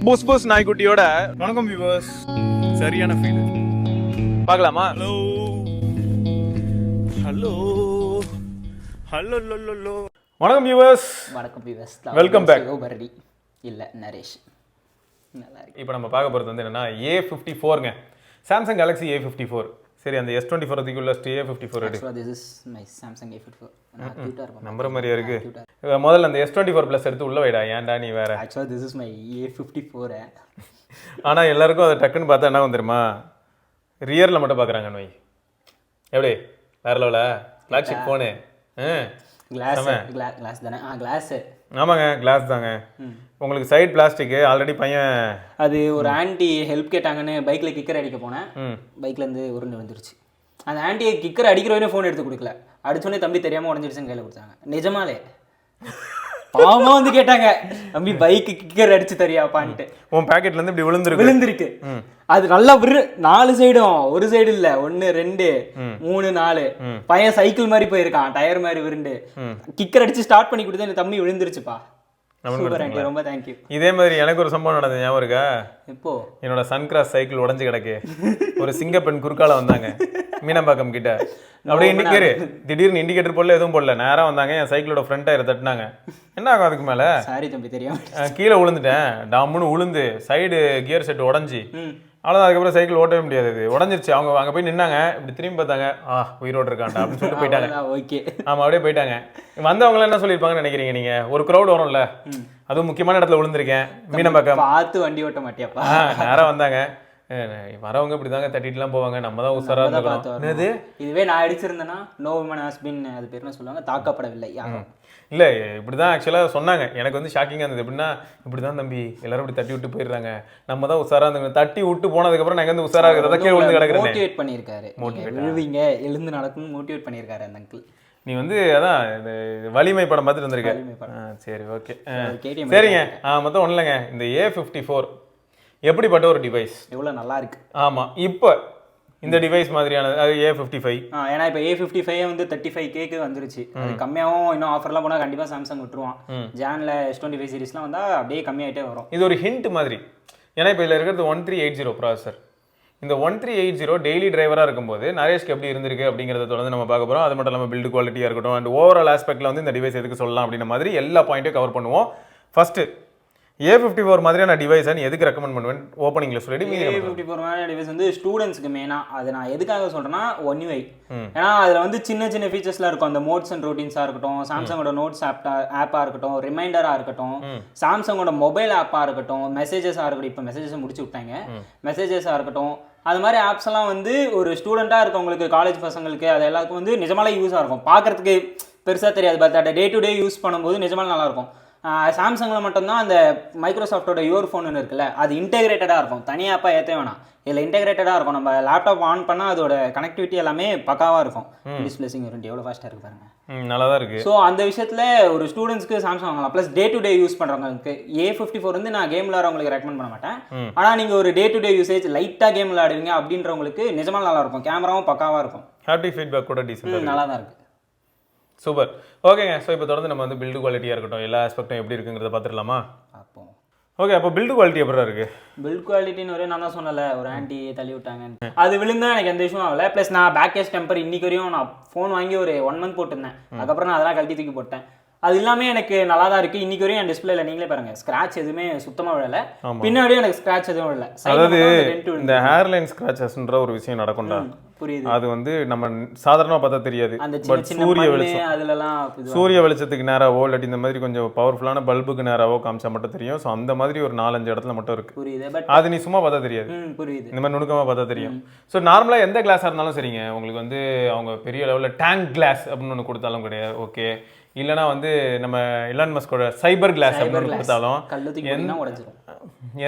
புஸ் புஸ் நாய்க்குட்டியோட வணக்கம் வியூவர்ஸ். சரியான ஃபீல் பார்க்கலாமா? ஹலோ ஹலோ ஹலோ லோ. வணக்கம் வியூவர்ஸ். வணக்கம் வியூவர்ஸ். Welcome back. பரடி இல்ல நரேஷ். நல்லா இருக்கு. இப்போ நம்ம பார்க்க போகிறது வந்து என்னன்னா A54ங்க, சாம்சங் கேலக்ஸி A54. சரி, அந்த S24 அதுக்குள்ள A54 எடு. This is my Samsung A54. நம்புற மாதிரியா இருக்கு. முதல்ல அந்த S24 Plus எடுத்து உள்ள வைடா. ஏன்டா நீ வேற. Actually this is my A54. ஆனா எல்லாருக்கும் அதை டக்குன்னு பார்த்தா என்ன வந்துருமா, ரியரில் மட்டும் பார்க்குறாங்க நோய். எப்படி வேற லெவல ஃப்ளாக்ஷிப் ஃபோனு. கிளாஸ் தானே? கிளாஸ். ஆமாங்க, கிளாஸ் தாங்க. உங்களுக்கு சைட் பிளாஸ்டிக்கு. ஆல்ரெடி பையன் அது ஒரு ஆன்டி ஹெல்ப் கேட்டாங்கன்னு பைக்ல கிக்கர் அடிக்க போனேன். பைக்ல இருந்து உருண்டு வந்துருச்சு. அந்த ஆன்டி கிக்கர் அடிக்கிறவனே ஃபோன் எடுத்து கொடுக்கல. அடிச்சோடனே தம்பி தெரியாம உடஞ்சிருச்சுன்னு கையில கொடுத்தாங்க. நிஜமாலே பாவமா வந்து கேட்டாங்க, தம்பி பைக்கு கிக்கர் அடிச்சு தரியாப்பான்ட்டு. உன் பாக்கெட்ல இருந்து இப்படி விழுந்திருக்கு. அது நல்லா 4 சைடும், ஒரு சைடு இல்ல, 1 2 3 4. பையன் சைக்கிள் மாதிரி போயிருக்கான், டயர் மாதிரி விருண்டு. கிக்கர் அடிச்சு ஸ்டார்ட் பண்ணி கொடுத்து என் தம்பி விழுந்துருச்சுப்பா. ரொம்ப தேங்க்யூ. இதே மாதிரி எனக்கு ஒரு சம்பவம் நடந்தது, ஞாபகம் இருக்கா? இப்போ என்னோட சன்கிராஸ் சைக்கிள் உடஞ்சு கிடக்கு. ஒரு சிங்கப்பெண் குறுக்கால வந்தாங்க மீனம்பாக்கம் கிட்ட. அப்படியே திடீர்னு இண்டிகேட்டர் போடல, எதுவும் போடல, நேரம் வந்தாங்க. என் சைக்கிளோட ஃப்ரண்ட் டயரை தட்டினாங்க. என்ன ஆகும் அதுக்கு மேல? சாரி தம்பி தெரியாம கீழே விழுந்துட்டேன். டாமுன்னு விழுந்து சைடு கியர் செட் உடஞ்சி அவ்வளோதான். அதுக்கப்புறம் சைக்கிள் ஓட்டவே முடியாது, அது உடஞ்சிருச்சு. அவங்க அங்கே போய் நின்னாங்க, இப்படி திரும்பி பார்த்தாங்க, உயிரோடு இருக்காண்டா அப்படின்னு சொல்லிட்டு போயிட்டாங்க. ஓகே, ஆமாம், அப்படியே போயிட்டாங்க. வந்தவங்களாம் என்ன சொல்லியிருப்பாங்கன்னு நினைக்கிறீங்க நீங்க? ஒரு க்ரௌட் வரும்ல, அதுவும் முக்கியமான இடத்துல விழுந்திருக்கேன், மீனம்பாக்கம். பார்த்து வண்டி ஓட்ட மாட்டியாப்பா? நேரம் வந்தாங்க. வரவங்க இப்படி தாங்க தட்டிட்டுலாம் போவாங்க, நம்ம தான் உசாரா இருந்தது. இதுவே நான் அடிச்சிருந்தேன்னா நோ உமன் ஹஸ் பீன், அது பேர் என்ன சொல்லுவாங்க, தாக்கப்படவில்லை யாரும். இல்லை, இப்படி தான் ஆக்சுவலாக சொன்னாங்க. எனக்கு வந்து ஷாக்கிங்காக இருந்தது. எப்படின்னா, இப்படி தான் தம்பி எல்லாரும் இப்படி தட்டி விட்டு போயிடுறாங்க, நம்ம தான் உசாரா இருந்தவங்க. தட்டி விட்டு போனதுக்கப்புறம் நான் வந்து உசாரா இருக்கிறத கீழே விழுந்து கிடக்குறேன். மோட்டிவேட் பண்ணியிருக்காரு, விழுவீங்க எழுந்து நடக்கணும்னு மோட்டிவேட் பண்ணியிருக்காரு அந்த அங்கிள். நீ வந்து அதான் இந்த வலிமை படம் பார்த்துட்டு வந்திருக்க. சரி, ஓகே, சரிங்க. மொத்தம் ஒன்றும் இல்லைங்க, இந்த A54 எப்படிப்பட்ட ஒரு டிவைஸ், எவ்வளோ நல்லா இருக்கு. ஆமாம், இப்போ இந்த டிவைஸ் மாதிரியான அது A55. ஏன்னா இப்போ A55 வந்து 35K வந்துருச்சு. அது கம்மியாகவும் இன்னும் ஆஃபர்லாம் போனால் கண்டிப்பாக சாம்சங் விட்டுருவான். ஜானில் S25 சீரிஸ்லாம் வந்தால் அப்படியே கம்மியாகிட்டே வரும். இது ஒரு ஹிண்ட் மாதிரி. ஏன்னா இப்போ இதில் இருக்கிறது 1380 ப்ராசஸர். இந்த 1380 டெய்லி டிரைவராக இருக்கும்போது நரேஷ்க்கு எப்படி இருந்திருக்கு அப்படிங்கிறத தொடர்ந்து நம்ம பார்க்க போகிறோம். அது மட்டும் இல்லாமல் பில்டு குவாலிட்டியாக இருக்கட்டும் அண்ட் ஓவரால் ஆஸ்பெக்டில் வந்து இந்த டிவைஸ் எதுக்கு சொல்லலாம் அப்படின்ற மாதிரி எல்லா பாயிண்ட்டையும் கவர் பண்ணுவோம். ஃபர்ஸ்ட் A54 மாதிரியான டிவைஸை நீ எதுக்கு ரெக்கமெண்ட் பண்ணுவேன் ஓப்பனிங்ல சொல்லிட்டு? A54 மாதிரியான டிவைஸ் வந்து ஸ்டூடெண்ட்ஸ்க்கு மெயினாக. அது நான் எதுக்காக சொல்கிறேன்னா, ஒன் யூஐ. ஏன்னா அதில் வந்து சின்ன சின்ன ஃபீச்சர்ஸ்லாம் இருக்கும். அந்த மோட்ஸ் அண்ட் ரொட்டீன்ஸாக இருக்கட்டும், சாம்சங்கோட நோட்ஸ் ஆப்பாக இருக்கட்டும், ரிமைண்டராக இருக்கட்டும், சாம்சங்கோட மொபைல் ஆப்பாக இருக்கட்டும், மெசேஜஸாக இருக்கட்டும். இப்போ மெசேஜஸை முடிச்சு விட்டாங்க, மெசேஜஸாக இருக்கட்டும். அது மாதிரி ஆப்ஸ் எல்லாம் வந்து ஒரு ஸ்டூடெண்ட்டாக இருக்கவங்களுக்கு, காலேஜ் பசங்களுக்கு, அது எல்லாருக்கும் வந்து நிஜமாலே யூஸாக இருக்கும். பார்க்கறதுக்கு பெருசாக தெரியாது, பட் அதை டே டு டே யூஸ் பண்ணும்போது நிஜமாலே நல்லாயிருக்கும். சாம்சங்கில் மட்டும்தான் அந்த மைக்ரோசாஃப்டோட யுவர் ஃபோன் இருக்குல்ல, அது இன்டெகிரேட்டடாக இருக்கும். தனியாக ஆப்பா ஏற்ற வேணாம், இதில் இன்டெகிரேட்டடாக இருக்கும். நம்ம லேப்டாப் ஆன் பண்ணால் அதோட கனெக்டிவிட்டி எல்லாமே பக்காவாக இருக்கும். டிஸ்பிளே சிங்கிள் எவ்வளோ ஃபாஸ்ட்டாக இருக்கு பாருங்க, நல்லா தான் இருக்குது. ஸோ அந்த விஷயத்தில் ஒரு ஸ்டூடெண்ட்ஸ்க்கு சாம்சங் வாங்கலாம். Plus day to day use பண்ணுறவங்களுக்கு A54 வந்து நான் கேம் விளாட்றவங்களுக்கு ரெக்கமெண்ட் பண்ண மாட்டேன். ஆனால் நீங்கள் ஒரு டே டு டே யூசேஜ் லைட்டாக கேம் விளாடுவீங்க அப்படின்றவங்களுக்கு நிஜமாக நல்லா இருக்கும். கேமராவும் பக்காவாக இருக்கும். ஹாப்டிக் ஃபீட்பேக் கூட டீசென்ட், நல்லா தான் இருக்குது. சூப்பர், ஓகேங்க. ஸோ இப்போ தொடர்ந்து நம்ம வந்து பில்டு குவாலிட்டியாக இருக்கட்டும், எல்லா ஆஸ்பெக்டும் எப்படி இருக்குங்கிறத பார்த்துடலாமா? பார்ப்போம். ஓகே, அப்போ பில்டு குவாலிட்டி எப்படி இருக்கு? பில்ட் குவாலிட்டின்னு ஒரே நான் தான் சொன்னல, ஒரு ஆன்டி தள்ளி விட்டாங்க. அது விழுந்தா எனக்கு எந்த விஷயம் ஆகல. ப்ளஸ் நான் பேக்கேஜ் டெம்பர் இன்னைக்கு வரையும் நான் ஃபோன் வாங்கி ஒரு 1 மந்த் போட்டிருந்தேன். அதுக்கப்புறம் நான் அதெல்லாம் கழட்டி தூக்கி போட்டேன். அது எல்லாமே எனக்கு நல்லா தான் இருக்கு. இன்னைக்கு வரையும் என் டிஸ்பிளேல நீங்களே பாருங்க, ஸ்கிராட்ச் எதுவுமே சுத்தமா விழல. பின்னாடியும் எனக்கு ஸ்கிராட்ச் எதுவும் விழல. அதாவது இந்த ஹேர்லைன் ஸ்கிராச்சஸ்ன்ற ஒரு விஷயம் நடக்கும்டா, புரியுது. அது வந்து நம்ம சாதாரணமா பார்த்தா தெரியாது. பட் சூரிய வெளிச்சத்துக்கு நேராவோ இல்லாட்டி இந்த மாதிரி கொஞ்சம் பவர்ஃபுல்லான பல்புக்கு நேராவோ காமிச்சா மட்டும் தெரியும். ஸோ அந்த மாதிரி ஒரு 4-5 இடத்துல மட்டும் இருக்கு, புரியுது. அது நீ சும்மா பார்த்தா தெரியாது, புரியுது. இந்த மாதிரி நுணுக்கமா பார்த்தா தெரியும். ஸோ நார்மலா எந்த கிளாஸா இருந்தாலும் சரிங்க, உங்களுக்கு வந்து அவங்க பெரிய லெவலில் டேங்க் கிளாஸ் அப்படின்னு ஒன்று கொடுத்தாலும் கிடையாது, ஓகே. இல்லைனா வந்து நம்ம எலான் மஸ்கோட சைபர் கிளாஸ் அப்படின்னு கொடுத்தாலும்,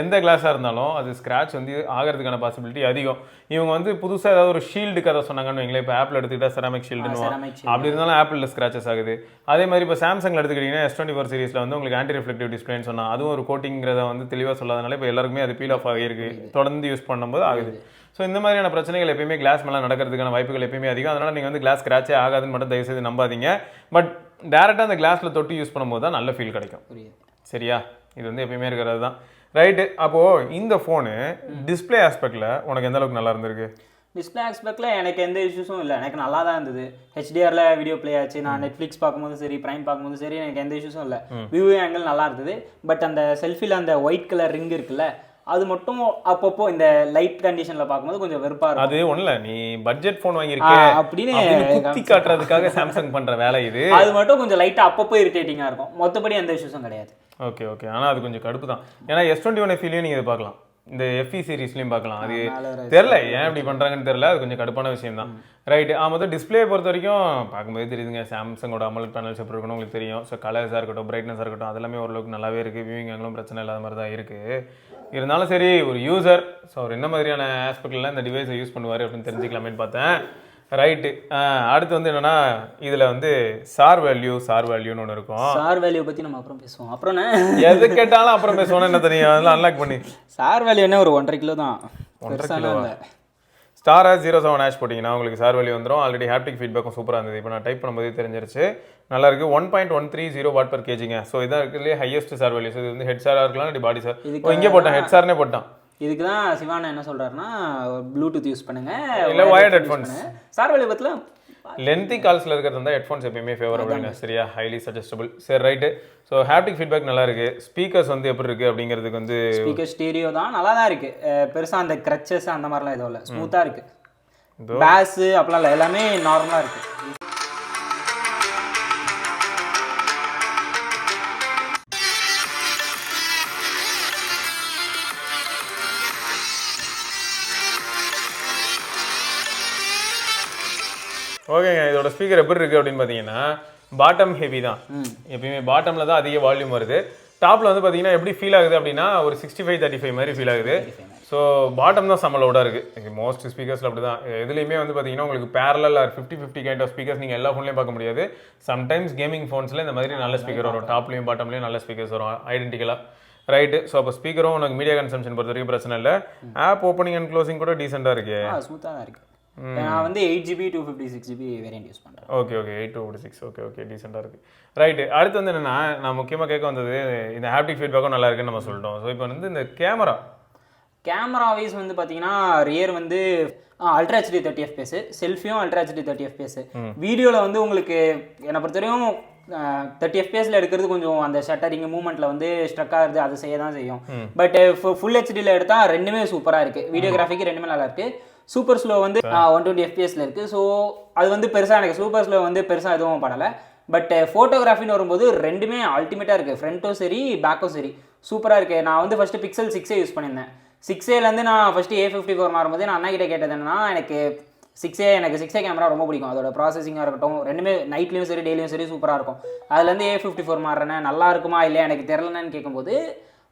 எந்த கிளாஸாக இருந்தாலும் அது ஸ்க்ராட்ச் வந்து ஆகிறதுக்கான பாசிபிலிட்டி அதிகம். இவங்க வந்து புதுசாக ஏதாவது ஒரு ஷீல்டு கதை சொன்னாங்கன்னு வைங்களேன். இப்போ ஆப்பிள் எடுத்துக்கிட்டால் செராமிக் ஷீல்டுன்னு, அப்படி இருந்தாலும் ஆப்பிளில் ஸ்க்ராச்சஸ் ஆகுது. அதே மாதிரி இப்போ சாம்சங்கில் எடுத்துக்கிட்டிங்கன்னா S24 சீரிஸில் வந்து உங்களுக்கு ஆன்டி ரிஃப்ளெக்டிவ் டிஸ்பிளேன்னு சொன்னால் அதுவும் ஒரு கோட்டிங்கிறத வந்து தெளிவாக சொல்லாதனால இப்போ எல்லாருக்குமே அது பீல் ஆஃப் ஆகியிருக்கு, தொடர்ந்து யூஸ் பண்ணும்போது ஆகுது. ஸோ இந்த மாதிரியான பிரச்சனைகள் எப்பயுமே கிளாஸ் மேலே நடக்கிறதுக்கான வாய்ப்புகள் எப்பயுமே அதிகம். அதனால் நீங்கள் வந்து கிளாஸ் ஸ்க்ராச்சே ஆகாதுன்னு மட்டும் தயவுசெய்து நம்பாதீங்க. பட் டேரெக்டாக அந்த கிளாஸில் தொட்டு யூஸ் பண்ணும்போது தான் நல்ல ஃபீல் கிடைக்கும், சரியா? இது வந்து எப்பயுமே இருக்கிறது தான். ரைட்டு. அப்போது இந்த ஃபோனு டிஸ்பிளே ஆஸ்பெக்டில் உனக்கு எந்த அளவுக்கு நல்லா இருந்திருக்கு? டிஸ்பிளே ஆஸ்பெக்டில் எனக்கு எந்த இஷ்யூஸும் இல்லை, எனக்கு நல்லா தான் இருந்தது. ஹெச்டிஆரில் வீடியோ ப்ளே ஆச்சு, நான் நெட்ஃப்ளிக்ஸ் பார்க்கும்போது சரி, ப்ரைம் பார்க்கும்போது சரி, எனக்கு எந்த இஷ்யூஸும் இல்லை. வியூ ஆங்கிள் நல்லா இருந்தது. பட் அந்த செல்ஃபியில் அந்த ஒயிட் கலர் ரிங் இருக்குல்ல, அது மட்டும் அப்பப்போ இந்த லைட் கண்டிஷன்ல பார்க்கும்போது கொஞ்சம் வெறுப்பா இருக்கும். அது ஒண்ணுல நீ பட்ஜெட் போன் வாங்கியிருக்க அப்படின்னு குத்தி காட்டுறதுக்காக சாம்சங் பண்ற வேலை இது. அது மட்டும் கொஞ்சம் லைட்டா அப்பப்போ இரிட்டேட்டிங்கா இருக்கும், மொத்தப்படி எந்த இஷ்யூஸும் கிடையாது. Okay okay. ஆனால் அது கொஞ்சம் கடுப்பு தான். ஏன்னா S21 FEலையும் நீங்கள் இது பார்க்கலாம், இந்த FE சீரீஸ்லையும் பார்க்கலாம். அது தெரில ஏன் இப்படி பண்ணுறாங்கன்னு தெரில, அது கொஞ்சம் கடுப்பான விஷயம் தான். ரைட்டு. மொத்தம் டிஸ்பிளே பொறுத்த வரைக்கும் பார்க்கும்போது தெரியுதுங்க, சாம்சங்கோட AMOLED பேனல்ஸ் எப்படி இருக்கணும் உங்களுக்கு தெரியும். ஸோ கலர்ஸாக இருக்கட்டும், பிரைட்னஸாக இருக்கட்டும், அதெல்லாமே ஓரளவுக்கு நல்லாவே இருக்குது. வியூவிங் ஆங்கிலும் பிரச்சனை இல்லாத மாதிரி தான் இருக்குது. இருந்தாலும் சரி, ஒரு யூசர் ஸோ அவர் என்ன மாதிரியான ஆஸ்பெக்ட்லாம் இந்த டிவைஸை யூஸ் பண்ணுவார் அப்படின்னு தெரிஞ்சுக்கலாமேன்னு பார்த்தேன். ரைட்டு. அடுத்து வந்து என்னன்னா, இதில் வந்து சார் வேல்யூன்னு ஒன்று இருக்கும். சார் வேல்யூ பற்றி நம்ம அப்புறம் பேசுவோம். அப்புறம் எது கேட்டாலும் அப்புறம் பேசுவோன்னு என்ன தெரியும், அதெல்லாம் அன்லாக் பண்ணி. சார் வேல்யூ என்ன ஒரு 1.5 கிலோ தான். 1.5 கிலோ ஸ்டார் 07 போட்டிங்கன்னா உங்களுக்கு சார் வேல்யூ வந்துடும். ஆல்ரெடி ஹாப்டிக் ஃபீட்பேக்கும் சூப்பராக இருந்தது. இப்போ நான் டைப் பண்ணும்போதே தெரிஞ்சிருச்சு, நல்லா இருக்குது. 1.130 வாட் பர் கேஜிங்க. ஸோ இதான் இருக்கிறதுலே ஹையஸ்ட் சார் வேல்யூ. ஸோ இது வந்து ஹெட் சாராக இருக்கலாம், இல்லாட்டி பாடி சார். இங்கே போட்டான், ஹெட் சார்னே போட்டான். இதுக்கு தான் சிவானா என்ன சொல்றாருன்னா, ப்ளூடூத் யூஸ் பண்ணுங்க, இல்லை வயர்ட் ஹெட்ஃபோன்ஸ். சார் வேல்யூ பற்றில லென்த்தி கால்ஸில் இருக்கிறது தான் ஹெட்ஃபோன்ஸ் எப்பயுமே ஃபேவர் அப்படிங்க. சரியா, ஹைலி சஜஸ்டபிள். சரி ரைட்டு. ஸோ ஹாப்டிக் ஃபீட்பேக் நல்லா இருக்கு. ஸ்பீக்கர்ஸ் வந்து எப்படி இருக்கு அப்படிங்கிறதுக்கு வந்து ஸ்பீக்கர் ஸ்டீரியோ தான், நல்லா தான் இருக்கு. பெருசாக அந்த கிரச்சஸ் அந்த மாதிரிலாம் எதுவும் இல்லை, ஸ்மூத்தாக இருக்கு. பேஸ் அப்படிலாம் இல்லை, எல்லாமே நார்மலாக இருக்கு. ஓகேங்க. இதோட ஸ்பீக்கர் எப்படி இருக்குது அப்படின்னு பார்த்தீங்கன்னா, பாட்டம் ஹெவி தான். எப்பயுமே பாட்டமில் தான் அதிக வால்யூம் வருது. டாப்பில் வந்து பார்த்தீங்கன்னா எப்படி ஃபீல் ஆகுது அப்படின்னா, ஒரு 65-35 மாதிரி ஃபீல் ஆகுது. ஸோ பாட்டம் தான் செம்ம லவுடாக இருக்குது. மோஸ்ட் ஸ்பீக்கர்ஸில் அப்படி தான். எதுலேயுமே வந்து பார்த்தீங்கன்னா உங்களுக்கு parallel or 50-50 kind of speakers நீங்கள் எல்லா ஃபோன்லேயும் பார்க்க முடியாது. சம்டைம்ஸ் கேமிங் ஃபோன்ஸில் இந்த மாதிரி நல்ல ஸ்பீக்கர் வரும், டாப்லேயும் பாட்டம்லேயும் நல்ல ஸ்பீக்கர்ஸ் வரும் ஐடென்டிக்கலாக. ரைட்டு. ஸோ அப்போ ஸ்பீக்கரும் உனக்கு மீடியா கன்சம்ஷன் பொறுத்த வரைக்கும் பிரச்சனை இல்லை. ஆப் ஓப்பனிங் அண்ட் க்ளோசிங் கூட டீசெண்டாக இருக்கு, ஸ்மூத்தாக தான் இருக்குது. நான் வந்து 8GB 256GB வேரியன்ட் யூஸ் பண்ணுறேன். ஓகே 8/256. ஓகே டீசெண்டாக இருக்குது. ரைட்டு. அடுத்து வந்து என்னென்னா, நான் முக்கியமாக கேட்க வந்தது, இந்த ஹாப்டிக் ஃபீட்பேக்கும் நல்லா இருக்குன்னு நம்ம சொல்லிட்டோம். ஸோ இப்போ வந்து இந்த கேமரா வைஸ் வந்து பார்த்தீங்கன்னா, ரியர் வந்து அல்ட்ரா HD 30 FPS, செல்ஃபியும் அல்ட்ரா HD 30 FPS. வீடியோவில் வந்து உங்களுக்கு என்னை பொறுத்தவரையும் 30 FPSல எடுக்கிறது கொஞ்சம் அந்த ஷட்டரிங் மூவ்மெண்ட்டில் வந்து ஸ்ட்ரக் ஆகுது, அது செய்ய தான் செய்யும். பட் ஃபுல் HDயில் எடுத்தால் ரெண்டுமே சூப்பராக இருக்குது. வீடியோகிராஃபிக்கு ரெண்டுமே நல்லா இருக்குது. சூப்பர் ஸ்லோ வந்து 120 FPSல இருக்குது. ஸோ அது வந்து பெருசாக எனக்கு சூப்பர் ஸ்லோ வந்து பெருசாக எதுவும் படலை. பட் ஃபோட்டோகிராஃபின்னு வரும்போது ரெண்டுமே அல்டிமேட்டாக இருக்குது. ஃப்ரண்ட்டும் சரி பேக்கும் சரி சூப்பராக இருக்குது. நான் வந்து ஃபஸ்ட்டு Pixel 6a யூஸ் பண்ணியிருந்தேன். 6aலேருந்து நான் ஃபஸ்ட்டு A54 மாறும்போது நான் அண்ணா கிட்டே கேட்டது என்னன்னா, எனக்கு 6a கேமரா ரொம்ப பிடிக்கும். அதோட ப்ராசஸிங்காக இருக்கட்டும், ரெண்டுமே நைட்லேயும் சரி டெய்லியும் சரி சூப்பராக இருக்கும். அதுலேருந்து A54 மாறுறேன், நல்லா இருக்குமா இல்லையா எனக்கு தெரிலன்னு கேட்கும்போது,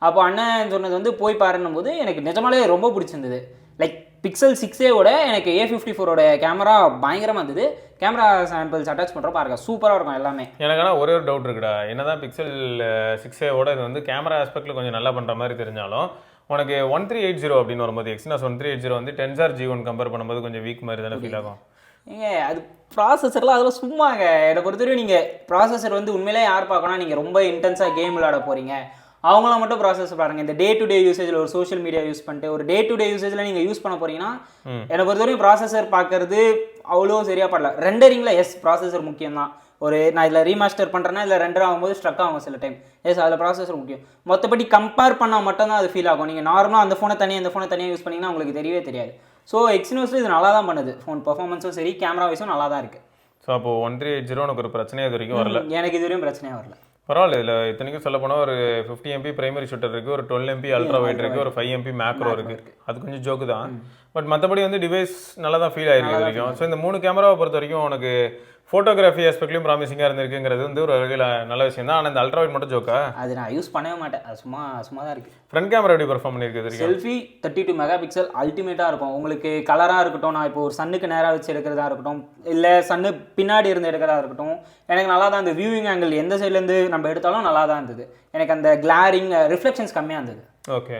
அப்போ அண்ணன் சொன்னது வந்து போய் பாருன்னும் போது எனக்கு நிஜமாலே ரொம்ப பிடிச்சிருந்தது. லைக் Pixel 6a எனக்கு A54ஓட கேமரா பயங்கரமாக இருந்தது. கேமரா சாம்பிள்ஸ் அட்டாச் பண்ணுறோம் பாருங்க, சூப்பராக இருக்கும் எல்லாமே. எனக்கு ஆனால் ஒரே ஒரு டவுட் இருக்குடா. என்னதான் Pixel 6a இது வந்து கேமரா ஆஸ்பெக்டில் கொஞ்சம் நல்லா பண்ணுற மாதிரி தெரிஞ்சாலும், உனக்கு 1380 அப்படின்னு வரும்போது Exynos 1380 வந்து Tensor G1 கம்பேர் பண்ணும்போது கொஞ்சம் வீக் மாதிரி தானே ஃபீல் ஆகும். அது ப்ராசஸர்லாம் அதெல்லாம் சும்மாங்க. என்னை பொறுத்தவரைக்கும் நீங்கள் ப்ராசஸர் வந்து உண்மையிலே யார் பார்க்கணும், நீங்கள் ரொம்ப இன்டென்ஸாக கேம் விளையாட போகிறீங்க அவங்களாம் மட்டும் ப்ராசஸர் பாருங்கள். இந்த டே டு டே யூசேஜில் ஒரு சோஷியல் மீடியா யூஸ் பண்ணிட்டு ஒரு டே டு டே யூசேஜில் நீங்கள் யூஸ் பண்ண போகிறீங்கன்னா, என்னை பொறுத்தவரைக்கும் ப்ராசஸர் பார்க்கறது அவ்வளோ சரியாக படல. ரெண்டரிங்கில் எஸ் ப்ராசஸர் முக்கியம் தான். ஒரு நான் இதில் ரீமாஸ்டர் பண்ணுறேன்னா இல்லை ரெண்டர் ஆகும்போது ஸ்ட்ரக் ஆகும் சில டைம், எஸ் அதில் ப்ராசஸர் முக்கியம். மற்றபடி கம்பேர் பண்ணால் மட்டும்தான் அது ஃபீல் ஆகும். நீங்கள் நார்மலாக அந்த ஃபோனை தனியாக இந்த ஃபோனை தனியாக யூஸ் பண்ணிங்கன்னா உங்களுக்கு தெரியவே தெரியாது. ஸோ எக்ஸினோஸில் இது நல்லா தான் பண்ணுது. ஃபோன் பர்ஃபார்மன்ஸும் சரி கேமரா வைஸும் நல்லா தான் இருக்குது. ஸோ அப்போ 1380 உனக்கு ஒரு பிரச்சனையே இது வரைக்கும் வரல? எனக்கு இது வரையும் பிரச்சனையாக வரல. பரவாயில்ல. இதில் இத்தனைக்கும் சொல்ல போனால் ஒரு 50 MP பிரைமரி ஷூட்டர் இருக்குது, ஒரு 12 MP அல்ட்ரா வைட் இருக்குது, ஒரு 5 MP மேக்ரோ இருக்குது. அது கொஞ்சம் ஜோக்கு தான். பட் மற்றபடி வந்து டிவைஸ் நல்லா தான் ஃபீல் ஆகிருக்கு இது வரைக்கும். ஸோ இந்த 3 கேமராவை பொறுத்த வரைக்கும் உனக்கு ஃபோட்டோகிராஃபி ஆஸ்பெக்ட்லையும் ப்ராமிசிங்காக இருந்திருக்குங்கிறது வந்து ஒரு வகையில் நல்ல விஷயம் தான். ஆனால் இந்த அல்ட்ரா வைட் மட்டும் ஜோக்கா? அது நான் யூஸ் பண்ணவே மாட்டேன், அது சும்மா தான் இருக்குது. ஃப்ரண்ட் கேமரா எப்படி பெர்ஃபார்ம் பண்ணியிருக்குது? செல்ஃபி 32 மெகாபிக்சல் அல்டிமேட்டாக இருக்கும். உங்களுக்கு கலராக இருக்கட்டும், நான் இப்போ ஒரு சன்னுக்கு நேராக வச்சு எடுக்கிறதா இருக்கட்டும், இல்லை சன்னு பின்னாடி இருந்து எடுக்கிறதா இருக்கட்டும், எனக்கு நல்லா தான் இந்த வியூவிங் ஆங்கிள் எந்த சைட்லேருந்து நம்ம எடுத்தாலும் நல்லா தான் இருந்தது. எனக்கு அந்த கிளாரிங் ரிஃப்ளெக்ஷன்ஸ் கம்மியாக இருந்தது. ஓகே.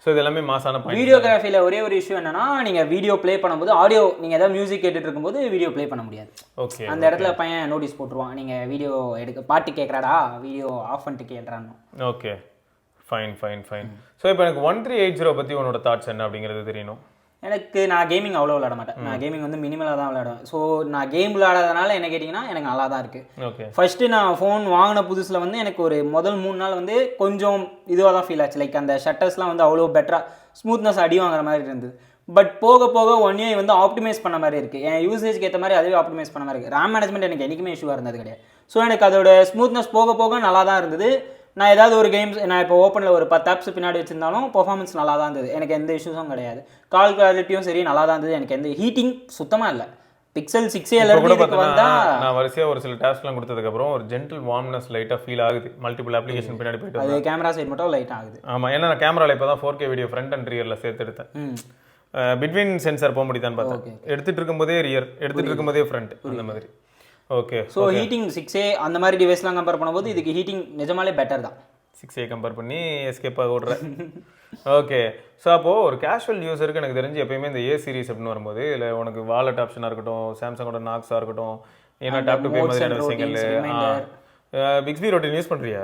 ஸோ இது எல்லாமே மாசான பாயிண்ட். வீடியோகிராஃபியில் ஒரே ஒரு இஷ்யூ என்னன்னா, நீங்கள் வீடியோ ப்ளே பண்ணும்போது ஆடியோ நீங்கள் ஏதாவது மியூசிக் கேட்டுட்டு இருக்கும்போது வீடியோ ப்ளே பண்ண முடியாது. ஓகே. அந்த இடத்துல பையன் நோட்டீஸ் போட்டுருவான், நீங்கள் வீடியோ பாட்டு கேட்குறாடா வீடியோ ஆஃப் பண்ணிட்டு கேட்குறான்னு. Okay. Fine fine fine. So இப்போ எனக்கு 1380 பற்றி உன்னோட தாட்ஸ் என்ன அப்படிங்கிறது தெரியணும். எனக்கு நான் கேமிங் அவ்வளோ விளையாட மாட்டேன். நான் கேமிங் வந்து மினிமலாக தான் விளையாடுவேன். ஸோ நான் கேம் விளையாடாதனால என்ன கேட்டிங்கன்னா எனக்கு நல்லா தான் இருக்குது. ஓகே. ஃபஸ்ட்டு நான் ஃபோன் வாங்கின புதுசில் வந்து எனக்கு ஒரு முதல் 3 நாள் வந்து கொஞ்சம் இதுவாக தான் ஃபீல் ஆச்சு. லைக் அந்த ஷட்டர்ஸ்லாம் வந்து அவ்வளோ பெட்டராக ஸ்மூத்னஸ் அடி வாங்குற மாதிரி இருந்தது. பட் போக போக ஒன் இயர் வந்து ஆப்டிமைஸ் பண்ண மாதிரி இருக்குது. என் யூசேஜ்க்கு ஏற்ற மாதிரி அதுவே ஆப்டிமைஸ் பண்ண மாதிரி இருக்குது. ரேம் மேனேஜ்மெண்ட் எனக்கு என்றைக்குமே இஷ்யூவாக இருந்தது கிடையாது. ஸோ எனக்கு அதோட ஸ்மூத்னஸ் போக போக நல்லா தான் இருந்தது. நான் ஏதாவது ஒரு கேம்ஸ் நான் இப்போ ஓப்பனில் ஒரு 10 ஆப்ஸ் பின்னாடி வச்சிருந்தாலும் பர்ஃபார்மன்ஸ் நல்லா தான் இருந்தது. எனக்கு எந்த இஷ்யூஸும் கிடையாது. கால் குவாலிட்டியும் சரி நல்லா தான் இருந்தது. எனக்கு எந்த ஹீட்டிங் சுத்தமாக இல்லை. பிக்சல் 6a நான் வரிசையாக ஒரு சில டாஸ்க்லாம் கொடுத்ததுக்கப்புறம் ஒரு ஜென்டில் வார்ம்னஸ் லைட்டாக ஃபீல் ஆகுது. மல்டிபிள் அப்ளிகேஷன் பின்னாடி போயிட்டு அது கேமரா சைட் மட்டும் லைட் ஆகுது. ஆமாம், ஏன்னா நான் கேமராவில் இப்போ தான் 4K வீடியோ ஃப்ரண்ட் அண்ட் ரியரில் சேர்த்து எடுத்தேன். பிட்வீன் சென்சார் போக முடியுதான்னு பார்த்தேன். எடுத்துகிட்டு இருக்கும்போதே ரியர், எடுத்துகிட்டு இருக்கும்போதே ஃப்ரண்ட், அந்த மாதிரி. ஓகே. ஸோ ஹீட்டிங் 6a அந்த மாதிரி டிவைஸ்லாம் கம்பேர் பண்ணும்போது இதுக்கு ஹீட்டிங் நிஜமாலே பெட்டர் தான். 6a கம்பேர் பண்ணி எஸ்கேப்பாக ஓடுறேன். ஓகே. ஸோ அப்போது ஒரு கேஷுவல் யூஸருக்கு எனக்கு தெரிஞ்சு எப்பயுமே இந்த ஏ சீரிஸ் அப்படின்னு வரும்போது இல்லை உனக்கு வாலெட் ஆப்ஷனாக இருக்கட்டும், சாம்சங்கோட நாக்ஸாக இருக்கட்டும், ஏன்னா டேப் டு பே மாதிரியான விஷயங்கள். பிக்ஸ்பி ரொட்டீன் யூஸ் பண்ணுறியா?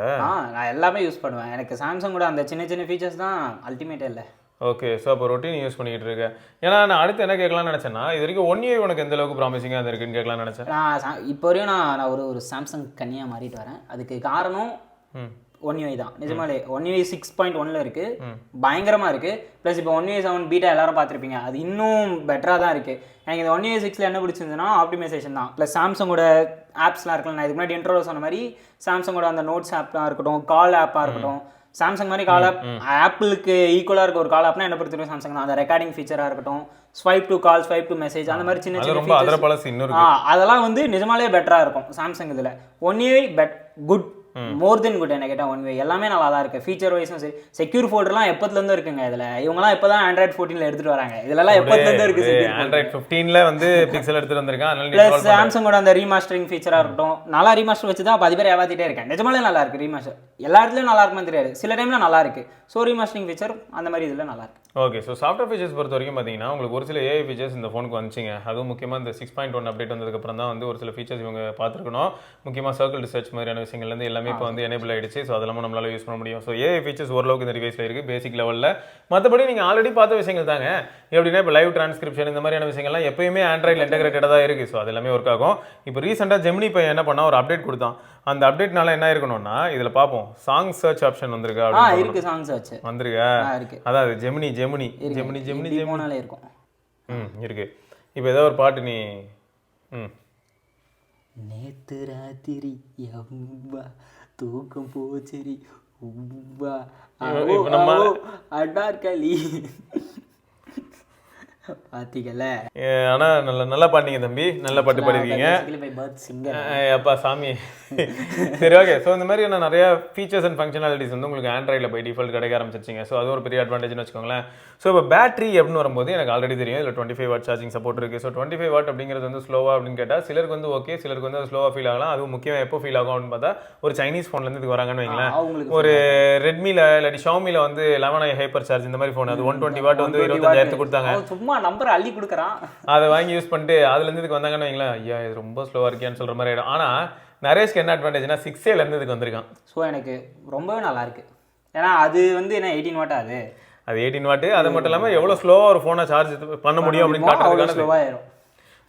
நான் எல்லாமே யூஸ் பண்ணுவேன். எனக்கு சாம்சங்கோட அந்த சின்ன சின்ன ஃபீச்சர்ஸ் தான் அல்டிமேட்டே இல்லை. ஓகே. ஸோ அப்போ ரொட்டீன் யூஸ் பண்ணிக்கிட்டு இருக்கேன். ஏன்னா நான் அடுத்து என்ன கேட்கலாம்னு நினச்சேன்னா, இது வரைக்கும் 1 year உனக்கு எந்த அளவுக்கு ப்ராமிசிங்காக அது இருக்குன்னு கேட்கலாம்னு நினச்சேன். நான் இப்போ வரையும் நான் ஒரு சாம்சங் கன்னியாக மாறிட்டு வரேன். அதுக்கு காரணம் One UI தான். நிஜமாலே One UI 6.1ல் இருக்குது, பயங்கரமாக இருக்குது. ப்ளஸ் இப்போ One UI 7 பீட்டா எல்லாரும் பார்த்துருப்பீங்க, அது இன்னும் பெட்டராக தான் இருக்குது. எனக்கு இந்த One UI 6ல் என்ன பிடிச்சிருந்ததுன்னா ஆப்டிமைசேஷன் தான். ப்ளஸ் சாம்சங்கோட ஆப்ஸ்லாம் இருக்கலாம். நான் இதுக்கு முன்னாடி இன்ட்ரோவில் சொன்ன மாதிரி சாம்சங்கோட அந்த நோட்ஸ் ஆப்பாக இருக்கட்டும், கால் ஆப்பாக இருக்கட்டும், சாம்சங் மாதிரி கால் ஆப் ஆப்பிளுக்கு ஈக்குவலாக இருக்க ஒரு கால் ஆப்னா என்ன பொறுத்த வரைக்கும் சாம்சங் தான். அந்த ரெக்கார்டிங் ஃபீச்சராக இருக்கட்டும், swipe to call, swipe to message, அந்த மாதிரி சின்ன சின்ன அதெல்லாம் வந்து நிஜமாலே பெட்டராக இருக்கும் சாம்சங் இதில். One UI குட், மோர் தென் குட். என்ன கேட்டால் One UI எல்லாமே நல்லா தான் இருக்குது. ஃபீச்சர் வைஸும் சரி. செக்யூர் ஃபோல்டர்லாம் எப்போதுலேருந்து இருக்குங்க இதில். இவங்கலாம் இப்போ தான் ஆண்ட்ராய்ட் 14ல் எடுத்துகிட்டு வராங்க. இதெல்லாம் எப்போதுலேருந்து இருக்குது. ஆண்ட்ராய்ட் 15ல் வந்து பிக்சல் எடுத்துகிட்டு வந்திருக்கான். ப்ளஸ் சாம்சங்கோட அந்த ரீமாஸ்டரிங் ஃபீச்சராக இருக்கட்டும், நல்லா ரீமாஸ்டர் வச்சு தான் 10 பேர் ஏமாற்றிட்டே இருக்கேன். நிஜமாலே நல்லா இருக்குது ரீமாஸ்டர். எல்லா இடத்துலையும் நல்லா இருக்குமே தெரியாது, சில டைமில் நல்லா இருக்குது. ஸோ ரீமாஸ்டரிங் ஃபீச்சர் அந்த மாதிரி இதில் நல்லா இருக்குது. ஓகே. ஸோ சாஃப்ட்வேர் ஃபீச்சர்ஸ் பொறுத்த வரைக்கும் பார்த்தீங்கன்னா உங்களுக்கு ஒரு சில ஏஐ ஃபீச்சர்ஸ் இந்த ஃபோனுக்கு வந்துச்சிங்க. அதுவும் முக்கியமாக இந்த 6.1 அப்டேட் வந்ததுக்கப்புறம் தான் வந்து ஒரு சில ஃபீச்சர்ஸ் இவங்க பார்த்துருக்கணும். முக்கியமாக சர்க்கிள் ரிசர்ச் மாதிரியான விஷயங்கள்லேருந்து எல்லாமே இப்போ வந்து எனேபிள் ஆகிடுச்சு. ஸோ அதெல்லாம் நம்மளால யூஸ் பண்ண முடியும். ஸோ ஏஐ ஃபீச்சர்ஸ் ஓரளவுக்கு இந்த டிவைஸில் இருக்குது பேசிக் லெவலில். மற்றபடி நீங்கள் ஆல்ரெடி பார்த்த விஷயங்கள் தாங்க. எப்படின்னா இப்போ லைவ் டிரான்ஸ்கிரிப்ஷன் இந்த மாதிரியான விஷயங்கள்லாம் எப்பயுமே ஆண்ட்ராய்டில் இன்டெகிரேட்டடாக தான் இருக்குது. ஸோ அது எல்லாமே ஒர்க் ஆகும். இப்போ ரீசெண்டாக ஜெமினி பை என்ன பண்ணால் ஒரு அப்டேட் கொடுத்தான். அந்த அப்டேட்னால என்ன இருக்கணும்னா இதில் பார்ப்போம், சாங் சர்ச் ஆப்ஷன் வந்திருக்கா? இருக்கு, சாங் சர்ச் வந்திருக்கா? அதாவது ஜெமினி ஜெமினி ஜெமினி ஜெமினி ஜெமினாலே இருக்கும். இருக்கு. இப்போ ஏதோ ஒரு பாட்டு நீ நேத்து ராத்திரி எவ்வா தூக்கம் போச்சரி உவ்வா அடார்களி பாத்தீங்கல்ல. ஆனா நல்லா பாட்டீங்க தம்பி, நல்ல பாட்டு பாடிருக்கீங்க. அப்பா சாமி. சரி, ஓகே. ஸோ இந்த மாதிரி நிறைய ஃபீச்சர்ஸ் அண்ட் ஃபங்க்ஷனாலிட்டிஸ் வந்து உங்களுக்கு ஆண்ட்ராய்டில் பை டிஃபால்ட் கிடைக்க ஆரம்பிச்சிருச்சிங்க. ஸோ அது ஒரு பெரிய அட்வான்டேஜ்னு வச்சுக்கோங்களேன். ஸோ இப்போ பேட்டரி அப்படின்னு வரும்போது எனக்கு ஆல்ரெடி தெரியும் இதில் 25 வாட் சார்ஜிங் சப்போர்ட் இருக்குது. ஸோ 25 வாட் அப்படிங்கிறது வந்து ஸ்லோவாக அப்படின்னு கேட்டால் சிலருக்கு வந்து ஓகே, சிலருக்கு வந்து அது ஸ்லோவாக ஃபீல் ஆகலாம். அதுவும் முக்கியமாக எப்போ ஃபீல் ஆகும் அப்படின்னு பார்த்தா ஒரு சைனீஸ் ஃபோன்லேருந்து இதுக்கு வராங்கன்னு வைங்களேன். ஒரு ரெட்மியில் இல்லாட்டி ஷாமியில் வந்து 11i ஹைப்பர் சார்ஜ் இந்த மாதிரி ஃபோன், அது 120 வாட் வந்து 25,000 கொடுத்தாங்க. சும்மா நம்பர் அள்ளி கொடுக்குறான். அதை வாங்கி யூஸ் பண்ணிட்டு அதுலேருந்து இதுக்கு வந்தாங்கன்னு வைங்களேன், ஐயா இது ரொம்ப ஸ்லோவாக இருக்கியான்னு சொல்கிற மாதிரி ஆகிடும். ஆனால் நரேஷ்க்கு என்ன அட்வான்டேஜ்னா 6Aலேருந்து இதுக்கு வந்திருக்கான். ஸோ எனக்கு ரொம்பவே நல்லா இருக்கு. ஏன்னா அது வந்து என்ன 18 வாட், அது 18 வாட்டு. அது மட்டும் இல்லாமல் எவ்வளோ ஸ்லோவாக ஒரு ஃபோனை சார்ஜ் பண்ண முடியும் அப்படின்னு காட்டுறதுக்கான ஸ்லோவாயிரும்.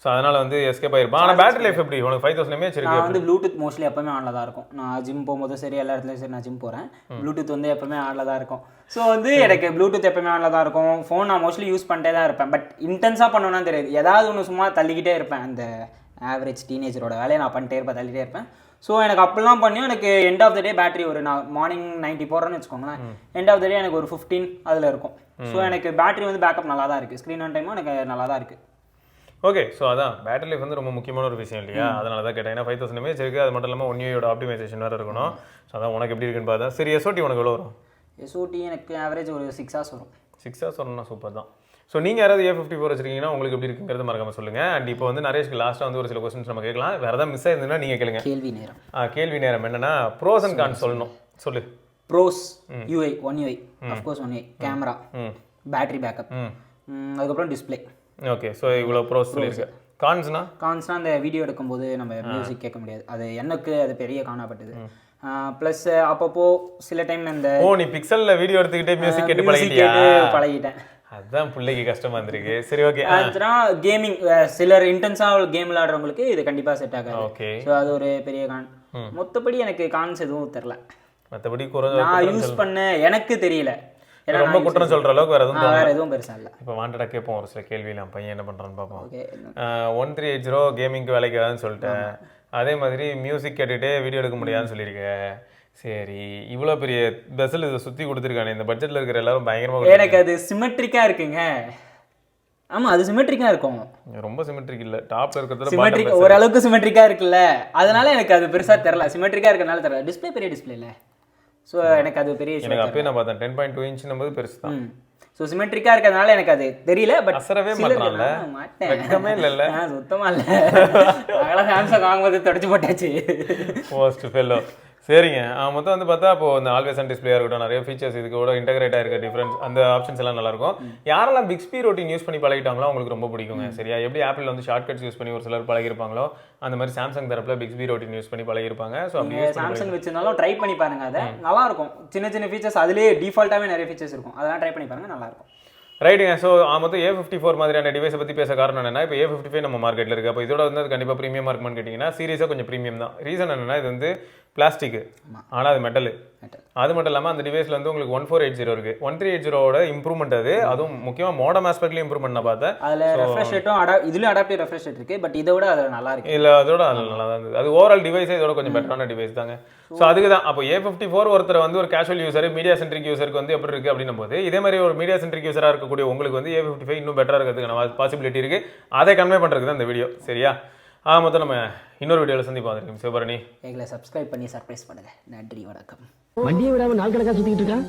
ஸோ அதனால் வந்து எஸ்கேப் ஆயிருப்பான். ஆனால் பேட்டரி லைஃப் எப்படி உனக்கு 5000 mAh இருக்கு? நான் வந்து ப்ளூடூத் மோஸ்ட்லி எப்பவுமே ஆனில் தான் இருக்கும். நான் ஜிம் போகும்போது சரி, எல்லா இடத்துலையும் சரி, நான் ஜிம் போகிறேன், ப்ளூடூத் வந்து எப்பவுமே ஆனில் தான் இருக்கும். ஸோ வந்து எனக்கு ப்ளூடூத் எப்பவுமே ஆனில் தான் இருக்கும். ஃபோன் நான் மோஸ்ட்லி யூஸ் பண்ணிட்டே தான் இருப்பேன். பட் இன்டென்ஸாக பண்ணணும்னா தெரியாது, ஏதாவது ஒன்று சும்மா தள்ளிக்கிட்டே இருப்பேன். அந்த ஆவரேஜ் டீனேஜரோட வேலையை நான் பண்ணிட்டே இருப்பேன், தள்ளிட்டே இருப்பேன். ஸோ எனக்கு அப்படிலாம் பண்ணியும் எனக்கு end of the day battery ஒரு நான் மார்னிங் 90 போடுறேன்னு வச்சுக்கோங்களேன், எண்ட் ஆஃப் த டே எனக்கு ஒரு 15 அதில் இருக்கும். ஸோ எனக்கு பேட்டரி வந்து பேக்கப் நல்லா தான் இருக்குது. ஸ்க்ரீன் ஆன் டைமும் எனக்கு நல்லா தான் இருக்குது. ஓகே. ஸோ அதான் பேட்டரி லைஃப் வந்து ரொம்ப முக்கியமான ஒரு விஷயம் இல்லையா? அதனால தான் கேட்டேன். ஏன்னா 5000 mAh இருக்குது. அது மட்டும் இல்லாமல் 1 year ஆப்டிமைசேஷன் வேறு இருக்கணும். ஸோ அதான் உனக்கு எப்படி இருக்குன்னு பார்த்தா. சரி, SOT உனக்கு எவ்வளோ வரும்? SOT எனக்கு ஆவரேஜ் ஒரு 6 hours வரும். 6 hours வரணும்னா சூப்பர் தான். ஸோ நீங்கள் யாராவது A54 வச்சிருக்கீங்கன்னா உங்களுக்கு எப்படி இருக்குங்கிறது மறக்காமல் சொல்லுங்கள். அண்ட் இப்போ வந்து நரேஷ்க்கு லாஸ்ட்டாக வந்து ஒரு சில கொஸ்டின்ஸ் நம்ம கேட்கலாம். வேறு ஏதாவது மிஸ் ஆயிருந்ததுன்னா நீங்கள் கேளுங்க. கேள்வி நேரம் என்னன்னா ப்ரோஸ் அண்ட் கான்ஸ் சொல்லணும். சொல்லு. Pros UI, One UI, of course One UI camera, battery backup, அதுக்கப்புறம் டிஸ்பிளே. ஓகே. ஸோ இவ்வளோ ப்ரோஸ் சொல்லியிருக்கு. கான்ஸ்னா அந்த வீடியோ எடுக்கும்போது நம்ம மியூசிக் கேட்க முடியாது, அது எனக்கு அது பெரிய காணப்பட்டது. ப்ளஸ் அப்பப்போ சில டைம் இந்த நீ பிக்சல்ல வீடியோ எடுத்துக்கிட்டே மியூசிக் கேட்டு பழகிட்டேன். அதுதான் பிள்ளைக்கு கஷ்டமா இருந்திருக்கு. சரி ஓகே. கேமிங் சிலர் இன்டென்ஸா கேம் விளையாடுறவங்களுக்கு இது கண்டிப்பா செட் ஆகாது. ஓகே. ஸோ அது ஒரு பெரிய கான். மொத்தப்படி எனக்கு கான்ஸ் எதுவும் தெரியல. மற்றபடி நான் யூஸ் பண்ண எனக்கு தெரியல. ரொம்ப குற்றம் சொல்ற அளவுக்கு வேற எதுவும் பெருசா இல்லை. இப்போ வாண்டடா கேட்போம் ஒரு சில கேள்வியெல்லாம், பையன் என்ன பண்றான்னு பார்ப்போம். 1380 கேமிங்க்கு வேலைக்கு ஆகுதுன்னு சொல்லிட்டேன். அதே மாதிரி மியூசிக் கேட்டுகிட்டே வீடியோ எடுக்க முடியாதுன்னு சொல்லியிருக்கேன். சரி, இவ்வளோ பெரிய பெசல் இதை சுற்றி கொடுத்துருக்கானே, இந்த பட்ஜெட்டில் இருக்கிற எல்லாரும் பயங்கரமாக. எனக்கு அது சிமெட்ரிக்காக இருக்குங்க. ஆமாம், அது சிமெட்ரிக்காக இருக்கும். ரொம்ப சிமெட்ரிக் இல்லை, டாப்ல இருக்கிறது சிமெட்ரிக் ஓரளவுக்கு சிமெட்ரிக்காக இருக்குல்ல, அதனால எனக்கு அது பெருசாக தெரில. சிமெட்ரிக்காக இருக்கிறனால தெரியல. டிஸ்பிளே பெரிய டிஸ்பிளே இல்லை, ஸோ எனக்கு அது பெரிய விஷயம். எனக்கு அப்பயே நான் பார்த்தேன் 10.2 இன்ச் நம்பது பெருசு தான். ஸோ சிமெட்ரிக்காக இருக்கிறதுனால எனக்கு அது தெரியல. பட் அசரவே மாட்டேன்ல, வெக்கமே இல்லைல்ல, சுத்தமாக இல்லை. அதெல்லாம் சாம்சங் வாங்கும்போது தொடச்சு போட்டாச்சு. Post fellow. சரிங்க, மொத்தம் வந்து பார்த்தா இப்போ இந்த ஆல்வேஸ் அண்ட் டிஸ்பிளேயாக இருக்கட்டும், நிறைய ஃபீச்சர்ஸ் இதுக்கு கூட இன்டகிரேட் ஆயிருக்க டிஃப்ரென்ஸ், அந்த ஆப்ஷன்ஸ் எல்லாம் நல்லாயிருக்கும். யாரெல்லாம் பிக்ஸ்பி ரொட்டீன் யூஸ் பண்ணி பழகிட்டாங்களோ அவங்களுக்கு ரொம்ப பிடிக்குங்க. சரியா, எப்படி ஆப்பிள் வந்து ஷார்ட்கட்ஸ் யூஸ் பண்ணி ஒரு சிலர் பழகிருப்பாங்களோ, அந்த மாதிரி சாம்சங் தரப்பில் பிக்ஸ்பி ரொட்டீன் யூஸ் பண்ணி பழகிருப்பாங்க. ஸோ அப்படியே சாம்சங் வச்சிருந்தாலும் ட்ரை பண்ணி பாருங்க, அதை நல்லா இருக்கும். சின்ன சின்ன ஃபீச்சர்ஸ் அதுலேயே டிஃபால்ட்டாகவே நிறைய ஃபீச்சர்ஸ் இருக்கும், அதெல்லாம் ட்ரை பண்ணி பாருங்க, நல்லாயிருக்கும். ரைட்டுங்க. ஸோ மொத்தம் A54 மாதிரியான டிவைஸை பற்றி பேச காரணம் என்னன்னா, இப்போ A55 நம்ம மார்க்கெட்டில் இருக்குது. அப்போ இதோட வந்து அது கண்டிப்பாக ப்ரீமியமாக இருக்குமான்னு கேட்டிங்கன்னா, சீரியஸாக கொஞ்சம் ப்ரீமியம் தான். ரீசன் என்னன்னா, இது வந்து பிளாஸ்டிக், ஆனால் அது மெட்டலு. அது மட்டும் இல்லாமல் அந்த டிவைஸில் வந்து உங்களுக்கு 1480 இருக்குது. 1380 இம்ப்ரூவ்மெண்ட் அது, அதுவும் முக்கியமாக மோடம் ஆஸ்பெக்ட்லேயும் இம்ப்ரூவ்மெண்ட் நான் பார்த்தேன். அதில் ரெஃப்ரெஷ் ரேட்டும் இதுலேயும் அடாப்டிவ் ரெஃப்ரெஷ் ரேட் இருக்குது, பட் இதை விட அது நல்லா இருக்குது. இல்லை, அதோட நல்லா தான் இருந்தது. அது ஓவரால் டிவைஸே இதோட கொஞ்சம் பெட்டரான டிவைஸ் தாங்க. ஸோ அதுக்கு தான் அப்போ A54 ஒருத்தர் வந்து ஒரு கேஷுவல் யூசர், மீடியா சென்ட்ரிக் யூசருக்கு வந்து எப்படி இருக்குது அப்படின்னும் போது, இதே மாதிரி ஒரு மீடியா சென்ட்ரிக் யூஸராக இருக்கக்கூடிய உங்களுக்கு வந்து A55 இன்னும் பெட்டராக இருக்கிறதுக்கான பாசிபிலிட்டி இருக்குது. அதை கன்வே பண்ணுறதுக்கு தான் இந்த வீடியோ. சரியா, மொத்தம் நம்ம இன்னொரு வீடியோவில் சந்திப்போம். வந்திருக்கோம் சிவபரணி. எங்களை சப்ஸ்கிரைப் பண்ணி சர்ப்ரைஸ் பண்ணுங்க. நன்றி, வணக்கம். வண்டியை விடாம நாள் கணக்கா சுத்திட்டு இருக்கான்,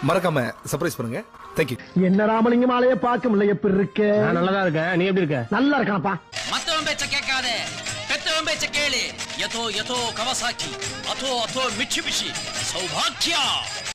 மறக்காம சர்ப்ரைஸ் பண்ணுங்க. தேங்க்யூ. என்ன ராமலிங்கம் ஆலைய பார்க்க முடியல, எப்படி இருக்க? நல்லதா இருக்க, நீ எப்படி இருக்க? நல்லா இருக்கானப்பா. மத்தவன் பேச்ச கேட்காதே, பெத்தவன் பேச்ச கேளு. யதோ யதோ கவசாக்கி, அதோ அதோ மிட்சுபிஷி, சௌபாக்கியா.